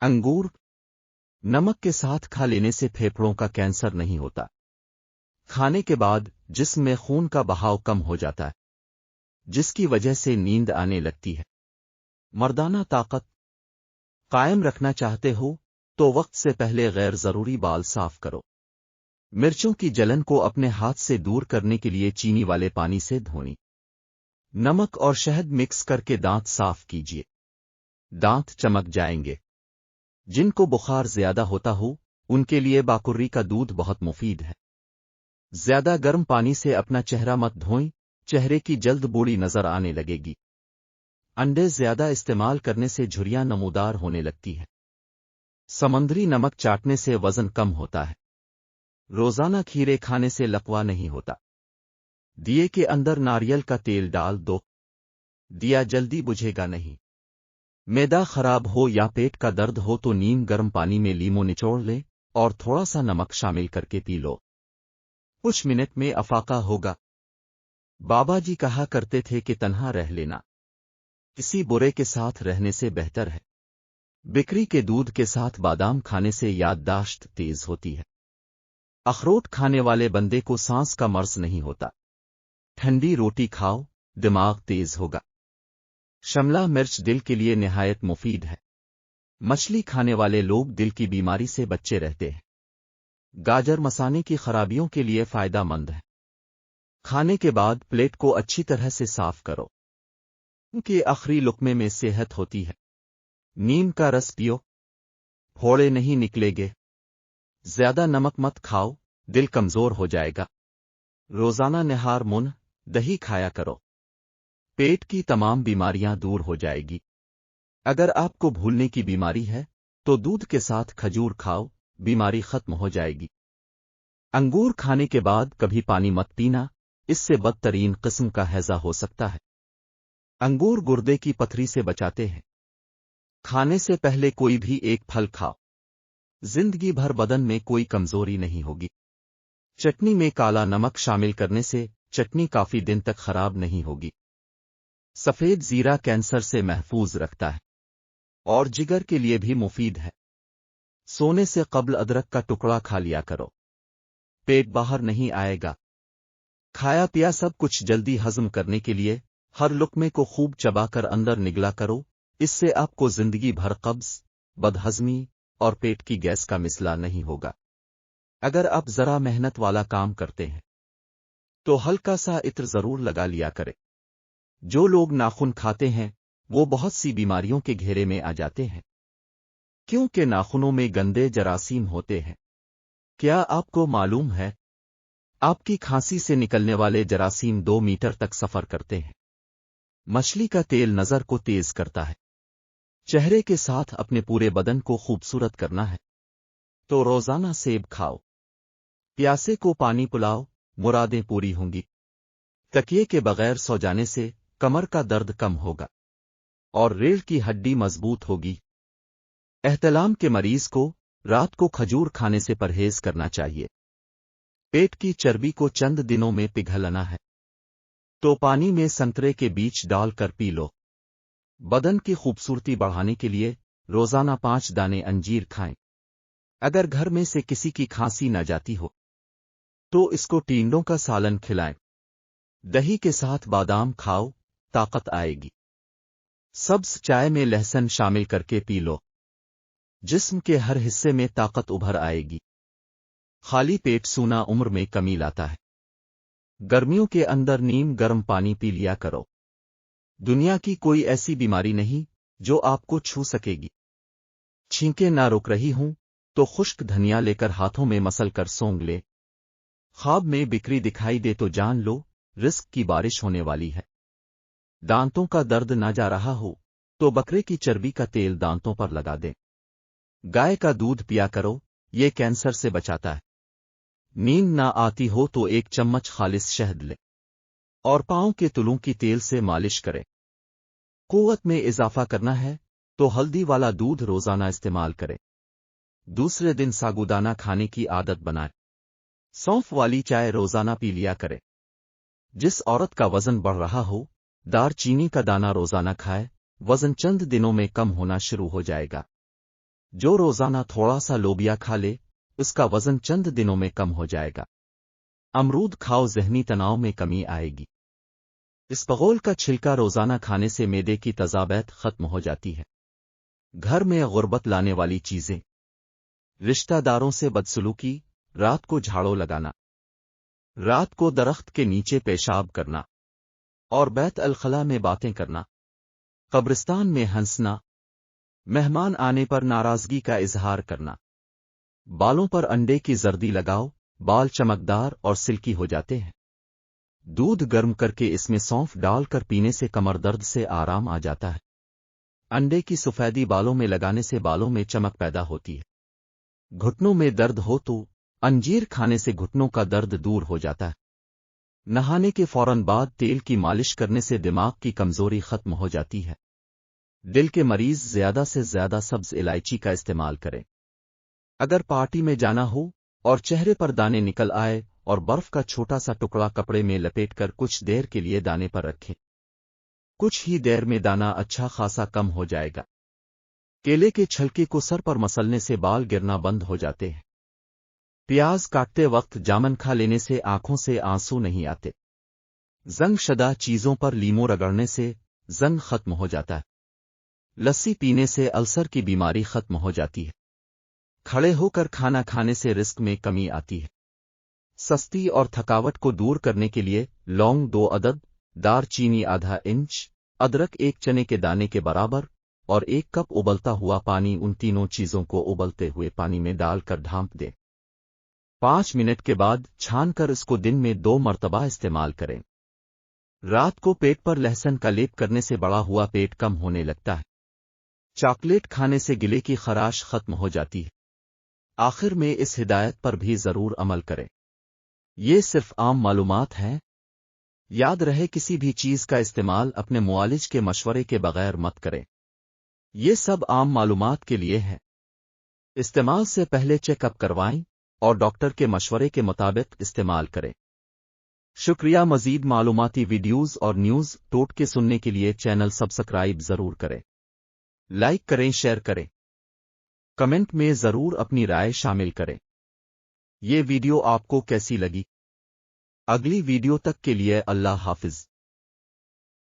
अंगूर नमक के साथ खा लेने से फेफड़ों का कैंसर नहीं होता। खाने के बाद जिस्म में खून का बहाव कम हो जाता है, जिसकी वजह से नींद आने लगती है। मर्दाना ताकत कायम रखना चाहते हो तो वक्त से पहले गैर जरूरी बाल साफ करो। मिर्चों की जलन को अपने हाथ से दूर करने के लिए चीनी वाले पानी से धोनी। नमक और शहद मिक्स करके दांत साफ कीजिए, दांत चमक जाएंगे। जिनको बुखार ज्यादा होता हो उनके लिए बाकुर्री का दूध बहुत मुफीद है। ज्यादा गर्म पानी से अपना चेहरा मत धोएं, चेहरे की जल्द बूढ़ी नजर आने लगेगी। अंडे ज्यादा इस्तेमाल करने से झुर्रियां नमूदार होने लगती है। समुद्री नमक चाटने से वजन कम होता है। रोजाना खीरे खाने से लकवा नहीं होता। दिए के अंदर नारियल का तेल डाल दो, दिया जल्दी बुझेगा नहीं। मैदा खराब हो या पेट का दर्द हो तो नीम गर्म पानी में लीमो निचोड़ ले और थोड़ा सा नमक शामिल करके पी लो, कुछ मिनट में अफाका होगा। बाबा जी कहा करते थे कि तन्हा रह लेना किसी बुरे के साथ रहने से बेहतर है। बिक्री के दूध के साथ बादाम खाने से याददाश्त तेज होती है। अखरोट खाने वाले बंदे को सांस का मर्ज नहीं होता। ठंडी रोटी खाओ, दिमाग तेज होगा। शिमला मिर्च दिल के लिए निहायत मुफीद है। मछली खाने वाले लोग दिल की बीमारी से बचे रहते हैं। गाजर मसाने की खराबियों के लिए फायदा मंद है। खाने के बाद प्लेट को अच्छी तरह से साफ करो, क्योंकि आखिरी लुकमे में सेहत होती है। नीम का रस पियो, फोड़े नहीं निकलेंगे। ज्यादा नमक मत खाओ, दिल कमजोर हो जाएगा। रोजाना निहार मुन दही खाया करो, पेट की तमाम बीमारियां दूर हो जाएगी। अगर आपको भूलने की बीमारी है तो दूध के साथ खजूर खाओ, बीमारी खत्म हो जाएगी। अंगूर खाने के बाद कभी पानी मत पीना, इससे बदतरीन किस्म का हैजा हो सकता है। अंगूर गुर्दे की पथरी से बचाते हैं। खाने से पहले कोई भी एक फल खाओ, जिंदगी भर बदन में कोई कमजोरी नहीं होगी। चटनी में काला नमक शामिल करने से चटनी काफी दिन तक खराब नहीं होगी। सफेद जीरा कैंसर से महफूज रखता है और जिगर के लिए भी मुफीद है। सोने से कब्ल अदरक का टुकड़ा खा लिया करो, पेट बाहर नहीं आएगा। खाया पिया सब कुछ जल्दी हजम करने के लिए हर लुकमे को खूब चबाकर अंदर निगला करो, इससे आपको जिंदगी भर कब्ज, बदहजमी और पेट की गैस का मिसला नहीं होगा। अगर आप जरा मेहनत वाला काम करते हैं तो हल्का सा इत्र जरूर लगा लिया करें। जो लोग नाखून खाते हैं वो बहुत सी बीमारियों के घेरे में आ जाते हैं, क्योंकि नाखूनों में गंदे जरासीम होते हैं। क्या आपको मालूम है, आपकी खांसी से निकलने वाले जरासीम 2 मीटर तक सफर करते हैं। मछली का तेल नजर को तेज करता है। चेहरे के साथ अपने पूरे बदन को खूबसूरत करना है तो रोजाना सेब खाओ। प्यासे को पानी पिलाओ, मुरादें पूरी होंगी। तकिए के बगैर सो जाने से कमर का दर्द कम होगा और रीढ़ की हड्डी मजबूत होगी। एहतलाम के मरीज को रात को खजूर खाने से परहेज करना चाहिए। पेट की चर्बी को चंद दिनों में पिघलना है तो पानी में संतरे के बीज डालकर पी लो। बदन की खूबसूरती बढ़ाने के लिए रोजाना 5 दाने अंजीर खाएं। अगर घर में से किसी की खांसी न जाती हो तो इसको टिंडों का सालन खिलाएं। दही के साथ बादाम खाओ, ताकत आएगी। सब्ज चाय में लहसुन शामिल करके पी लो, जिस्म के हर हिस्से में ताकत उभर आएगी। खाली पेट सूना उम्र में कमी लाता है। गर्मियों के अंदर नीम गर्म पानी पी लिया करो। दुनिया की कोई ऐसी बीमारी नहीं जो आपको छू सकेगी। छींकें ना रुक रही हूं तो खुश्क धनिया लेकर हाथों में मसल कर सोंग ले। ख्वाब में बिक्री दिखाई दे तो जान लो रिस्क की बारिश होने वाली है। दांतों का दर्द ना जा रहा हो तो बकरे की चर्बी का तेल दांतों पर लगा दें। गाय का दूध पिया करो, ये कैंसर से बचाता है। नींद ना आती हो तो 1 चम्मच खालिस शहद ले और पांव के तुलों की तेल से मालिश करें। कुव्वत में इजाफा करना है तो हल्दी वाला दूध रोजाना इस्तेमाल करें। दूसरे दिन साबूदाना खाने की आदत बनाएं। सौंफ वाली चाय रोजाना पी लिया करें। जिस औरत का वजन बढ़ रहा हो, दारचीनी का दाना रोजाना खाए, वजन चंद दिनों में कम होना शुरू हो जाएगा। जो रोजाना थोड़ा सा लोबिया खा ले उसका वजन चंद दिनों में कम हो जाएगा। अमरूद खाओ, ज़हनी तनाव में कमी आएगी। इसबगोल का छिलका रोजाना खाने से मैदे की तज़ाबैत खत्म हो जाती है। घर में गुर्बत लाने वाली चीजें, रिश्तेदारों से बदसलूकी, रात को झाड़ू लगाना, रात को दरख्त के नीचे पेशाब करना और बैत अल-खला में बातें करना, कब्रिस्तान में हंसना, मेहमान आने पर नाराजगी का इजहार करना। बालों पर अंडे की जर्दी लगाओ, बाल चमकदार और सिल्की हो जाते हैं। दूध गर्म करके इसमें सौंफ डालकर पीने से कमर दर्द से आराम आ जाता है। अंडे की सफेदी बालों में लगाने से बालों में चमक पैदा होती है। घुटनों में दर्द हो तो अंजीर खाने से घुटनों का दर्द दूर हो जाता है। नहाने के फौरन बाद तेल की मालिश करने से दिमाग की कमजोरी खत्म हो जाती है। दिल के मरीज ज्यादा से ज्यादा सब्ज इलायची का इस्तेमाल करें। अगर पार्टी में जाना हो और चेहरे पर दाने निकल आए और बर्फ का छोटा सा टुकड़ा कपड़े में लपेटकर कुछ देर के लिए दाने पर रखें। कुछ ही देर में दाना अच्छा खासा कम हो जाएगा। केले के छिलके को सर पर मसलने से बाल गिरना बंद हो जाते हैं। प्याज काटते वक्त जामन खा लेने से आंखों से आंसू नहीं आते। जंग शदा चीजों पर लीमो रगड़ने से जंग खत्म हो जाता है। लस्सी पीने से अल्सर की बीमारी खत्म हो जाती है। खड़े होकर खाना खाने से रिस्क में कमी आती है। सस्ती और थकावट को दूर करने के लिए लौंग 2 अदद, दार चीनी आधा इंच, अदरक 1 चने के दाने के बराबर और 1 कप उबलता हुआ पानी, उन तीनों चीजों को उबलते हुए पानी में डालकर ढांप दें। 5 मिनट के बाद छानकर इसको दिन में 2 मर्तबा इस्तेमाल करें। रात को पेट पर लहसुन का लेप करने से बढ़ा हुआ पेट कम होने लगता है। चॉकलेट खाने से गिले की खराश खत्म हो जाती है। आखिर में इस हिदायत पर भी जरूर अमल करें। ये सिर्फ आम मालूमात हैं। याद रहे, किसी भी चीज का इस्तेमाल अपने मुआलिज के मशवरे के बगैर मत करें। ये सब आम मालूमात के लिए है। इस्तेमाल से पहले चेकअप करवाएं और डॉक्टर के मशवरे के मुताबिक इस्तेमाल करें। शुक्रिया। मजीद मालूमाती वीडियोस और न्यूज़ टोटके सुनने के लिए चैनल सब्सक्राइब जरूर करें। लाइक करें, शेयर करें, कमेंट में जरूर अपनी राय शामिल करें। ये वीडियो आपको कैसी लगी? अगली वीडियो तक के लिए अल्लाह हाफिज।